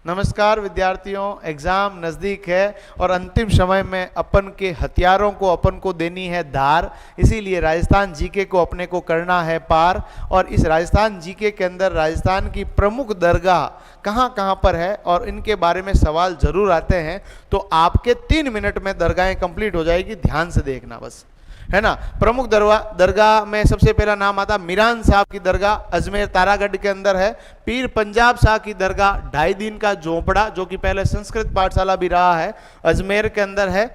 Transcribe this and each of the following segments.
नमस्कार विद्यार्थियों, एग्ज़ाम नज़दीक है और अंतिम समय में अपन के हथियारों को अपन को देनी है धार। इसीलिए राजस्थान जीके को अपने को करना है पार। और इस राजस्थान जीके के अंदर राजस्थान की प्रमुख दरगाह कहाँ कहाँ पर है और इनके बारे में सवाल जरूर आते हैं। तो आपके 3 मिनट में दरगाहें कंप्लीट हो जाएगी, ध्यान से देखना बस, है ना। प्रमुख दरगाह में सबसे पहला नाम आता मीरान साहब की दरगाह, अजमेर तारागढ़ के अंदर है। पीर पंजाब शाह की दरगाह, 2.5 दिन का झोंपड़ा, जो कि पहले संस्कृत पाठशाला भी रहा है, अजमेर के अंदर है।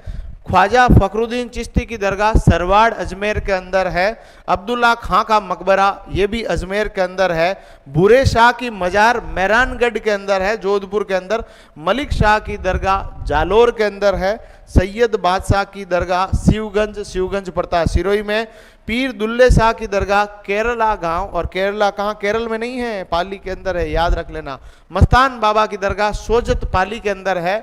ख्वाजा फखरुद्दीन चिश्ती की दरगाह सरवाड़ अजमेर के अंदर है। अब्दुल्ला खां का मकबरा, ये भी अजमेर के अंदर है। भूरे शाह की मजार मेहरानगढ़ के अंदर है, जोधपुर के अंदर। मलिक शाह की दरगाह जालोर के अंदर है। सैयद बादशाह की दरगाह शिवगंज पड़ता है सिरोही में। पीर दुल्ले शाह की दरगाह केरला गांव, और केरला कहाँ, केरल में नहीं है, पाली के अंदर है, याद रख लेना। मस्तान बाबा की दरगाह सोजत पाली के अंदर है।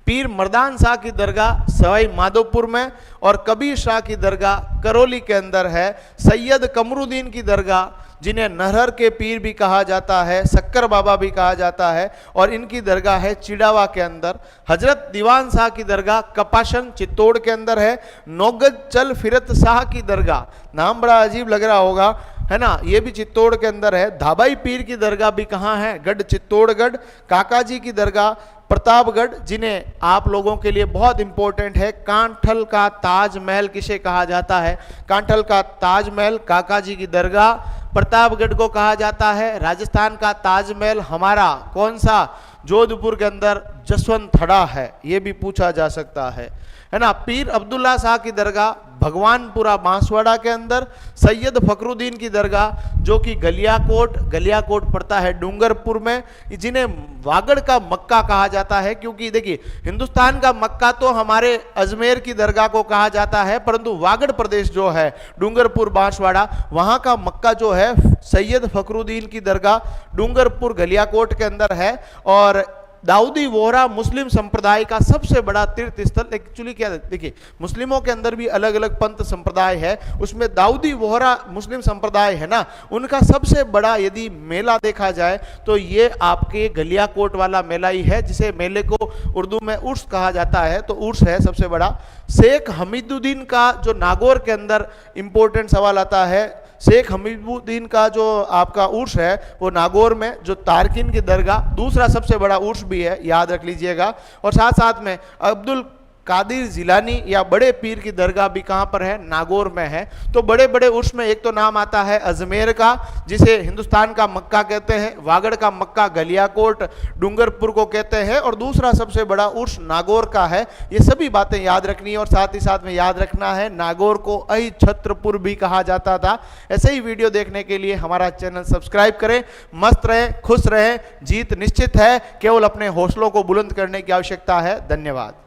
पीर मर्दान शाह की दरगाह सवाई माधोपुर में, और कबीर शाह की दरगाह करौली के अंदर है। सैयद कमरुद्दीन की दरगाह, जिन्हें नरहर के पीर भी कहा जाता है, शक्कर बाबा भी कहा जाता है, और इनकी दरगाह है चिड़ावा के अंदर। हजरत दीवान शाह की दरगाह कपाशन चित्तौड़ के अंदर है। नौगज चल फिरत शाह की दरगाह, नाम बड़ा अजीब लग रहा होगा, है ना, ये भी चित्तौड़ के अंदर है। धाबाई पीर की दरगाह भी कहाँ है, गढ़ चित्तौड़गढ़। काका जी की दरगाह प्रतापगढ़, जिन्हें आप लोगों के लिए बहुत इंपॉर्टेंट है। कांठल का ताजमहल किसे कहा जाता है, कांठल का ताजमहल काका जी की दरगाह प्रतापगढ़ को कहा जाता है। राजस्थान का ताजमहल हमारा कौन सा, जोधपुर के अंदर जसवंतथड़ा है, ये भी पूछा जा सकता है ना। पीर अब्दुल्ला शाह की दरगाह भगवानपुरा बांसवाड़ा के अंदर। सैयद फखरुद्दीन की दरगाह, जो कि गलियाकोट पड़ता है डूंगरपुर में, जिन्हें वागड़ का मक्का कहा जाता है, क्योंकि देखिए हिंदुस्तान का मक्का तो हमारे अजमेर की दरगाह को कहा जाता है, परंतु वागड़ प्रदेश जो है डूंगरपुर बांसवाड़ा, वहां का मक्का जो है सैयद फखरुद्दीन की दरगाह डूंगरपुर गलियाकोट के अंदर है। और दाऊदी वोहरा मुस्लिम संप्रदाय का सबसे बड़ा तीर्थ स्थल, एक्चुअली क्या देखिए, मुस्लिमों के अंदर भी अलग अलग पंथ संप्रदाय है, उसमें दाऊदी वोहरा मुस्लिम संप्रदाय है ना, उनका सबसे बड़ा यदि मेला देखा जाए तो ये आपके गलियाकोट वाला मेला ही है, जिसे मेले को उर्दू में उर्स कहा जाता है। तो उर्स है सबसे बड़ा। शेख हमीदुद्दीन का जो नागौर के अंदर इंपॉर्टेंट सवाल आता है, शेख हमीदुद्दीन का जो आपका उर्स है वो नागौर में, जो तारकिन की दरगाह दूसरा सबसे बड़ा उर्स भी है, याद रख लीजिएगा। और साथ साथ में अब्दुल कादिर जिलानी या बड़े पीर की दरगाह भी कहाँ पर है, नागौर में है। तो बड़े बड़े उर्स में एक तो नाम आता है अजमेर का, जिसे हिंदुस्तान का मक्का कहते हैं, वागड़ का मक्का गलियाकोट डूंगरपुर को कहते हैं, और दूसरा सबसे बड़ा उर्स नागौर का है। ये सभी बातें याद रखनी है, और साथ ही साथ में याद रखना है नागौर को अहि छत्रपुर भी कहा जाता था। ऐसे ही वीडियो देखने के लिए हमारा चैनल सब्सक्राइब करें। मस्त रहें, खुश रहें, जीत निश्चित है, केवल अपने हौसलों को बुलंद करने की आवश्यकता है। धन्यवाद।